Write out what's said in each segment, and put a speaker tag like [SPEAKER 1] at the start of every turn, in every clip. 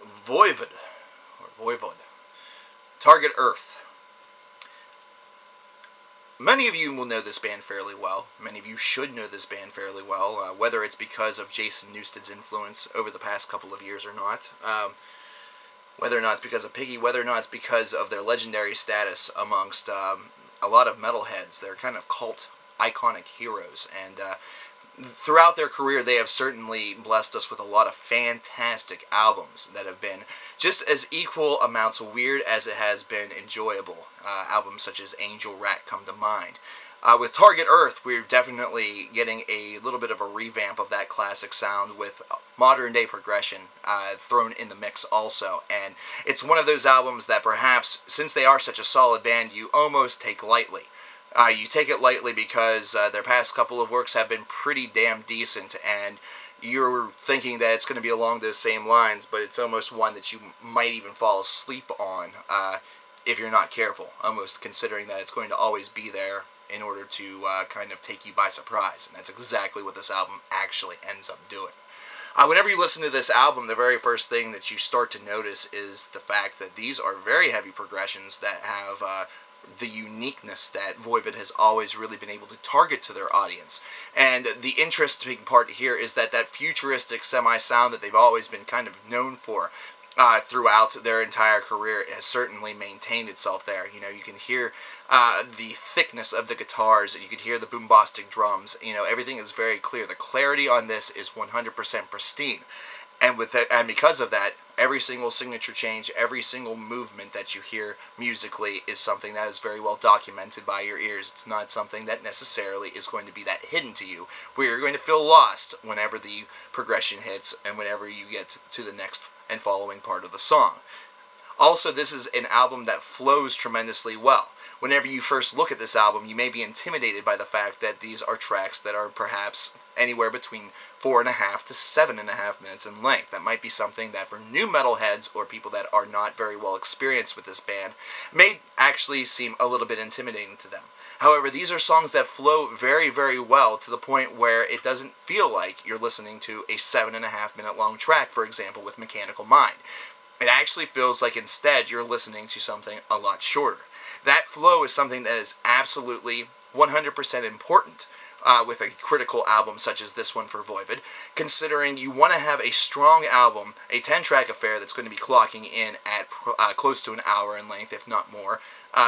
[SPEAKER 1] Voivod, or Voivod, Target Earth. Many of you will know this band fairly well. Many of you should know this band fairly well, whether it's because of Jason Newsted's influence over the past couple of years or not. Whether or not it's because of Piggy, whether or not it's because of their legendary status amongst a lot of metalheads. They're kind of cult, iconic heroes, and throughout their career, they have certainly blessed us with a lot of fantastic albums that have been just as equal amounts weird as it has been enjoyable. Albums such as Angel Rat come to mind. With Target Earth, we're definitely getting a little bit of a revamp of that classic sound with modern-day progression thrown in the mix also. And it's one of those albums that perhaps, since they are such a solid band, you almost take lightly. You take it lightly because their past couple of works have been pretty damn decent, and you're thinking that it's going to be along those same lines, but it's almost one that you might even fall asleep on if you're not careful, almost considering that it's going to always be there in order to kind of take you by surprise, and that's exactly what this album actually ends up doing. Whenever you listen to this album, the very first thing that you start to notice is the fact that these are very heavy progressions that have the uniqueness that Voivod has always really been able to target to their audience. And the interesting part here is that that futuristic semi-sound that they've always been kind of known for throughout their entire career has certainly maintained itself there. You know, you can hear the thickness of the guitars, you can hear the bombastic drums. You know, everything is very clear. The clarity on this is 100% pristine. And with that, and because of that, every single signature change, every single movement that you hear musically is something that is very well documented by your ears. It's not something that necessarily is going to be that hidden to you, where you're going to feel lost whenever the progression hits and whenever you get to the next and following part of the song. Also, this is an album that flows tremendously well. Whenever you first look at this album, you may be intimidated by the fact that these are tracks that are perhaps anywhere between 4.5 to 7.5 minutes in length. That might be something that for new metalheads or people that are not very well experienced with this band may actually seem a little bit intimidating to them. However, these are songs that flow very, very well to the point where it doesn't feel like you're listening to a 7.5 minute long track, for example, with Mechanical Mind. It actually feels like instead you're listening to something a lot shorter. That flow is something that is absolutely 100% important with a critical album such as this one for Voivod, considering you want to have a strong album, a 10-track affair that's going to be clocking in at close to an hour in length, if not more,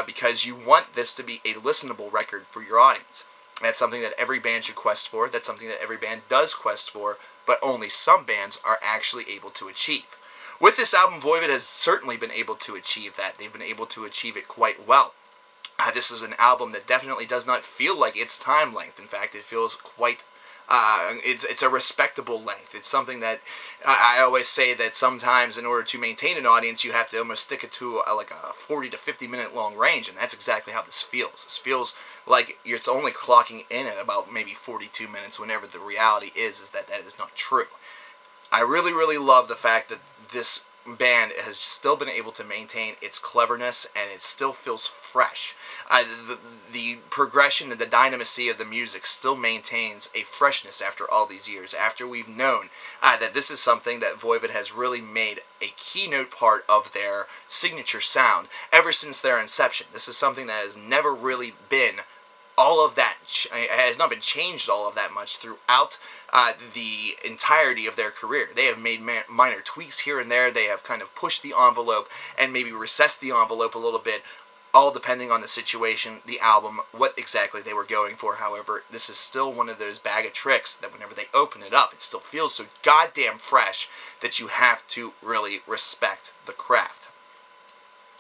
[SPEAKER 1] because you want this to be a listenable record for your audience. That's something that every band should quest for, that's something that every band does quest for, but only some bands are actually able to achieve. With this album, Voivod has certainly been able to achieve that. They've been able to achieve it quite well. This is an album that definitely does not feel like its time length. In fact, it feels quite, it's a respectable length. It's something that I always say that sometimes in order to maintain an audience, you have to almost stick it to like a 40 to 50 minute long range, and that's exactly how this feels. This feels like it's only clocking in at about maybe 42 minutes, whenever the reality is that that is not true. I really, really love the fact that this band has still been able to maintain its cleverness, and it still feels fresh. The progression and the dynamisty of the music still maintains a freshness after all these years, after we've known that this is something that Voivod has really made a keynote part of their signature sound ever since their inception. This is something that has never really been all of that, has not been changed all of that much throughout the entirety of their career. They have made minor tweaks here and there. They have kind of pushed the envelope and maybe recessed the envelope a little bit, all depending on the situation, the album, what exactly they were going for. However, this is still one of those bag of tricks that whenever they open it up, it still feels so goddamn fresh that you have to really respect the craft.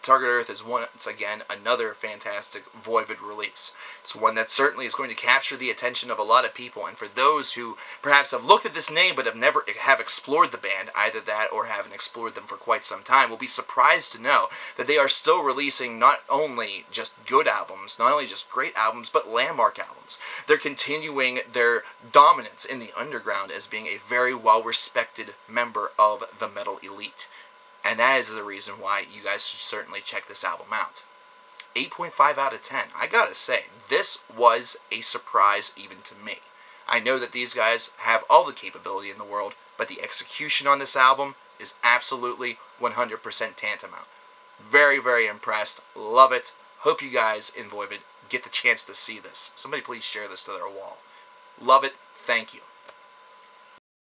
[SPEAKER 1] Target Earth is once again another fantastic Voivod release. It's one that certainly is going to capture the attention of a lot of people, and for those who perhaps have looked at this name but have never explored the band, either that or haven't explored them for quite some time, will be surprised to know that they are still releasing not only just good albums, not only just great albums, but landmark albums. They're continuing their dominance in the underground as being a very well-respected member of the metal elite. And that is the reason why you guys should certainly check this album out. 8.5 out of 10. I gotta say, this was a surprise even to me. I know that these guys have all the capability in the world, but the execution on this album is absolutely 100% tantamount. Very, very impressed. Love it. Hope you guys in Voivod get the chance to see this. Somebody please share this to their wall. Love it. Thank you.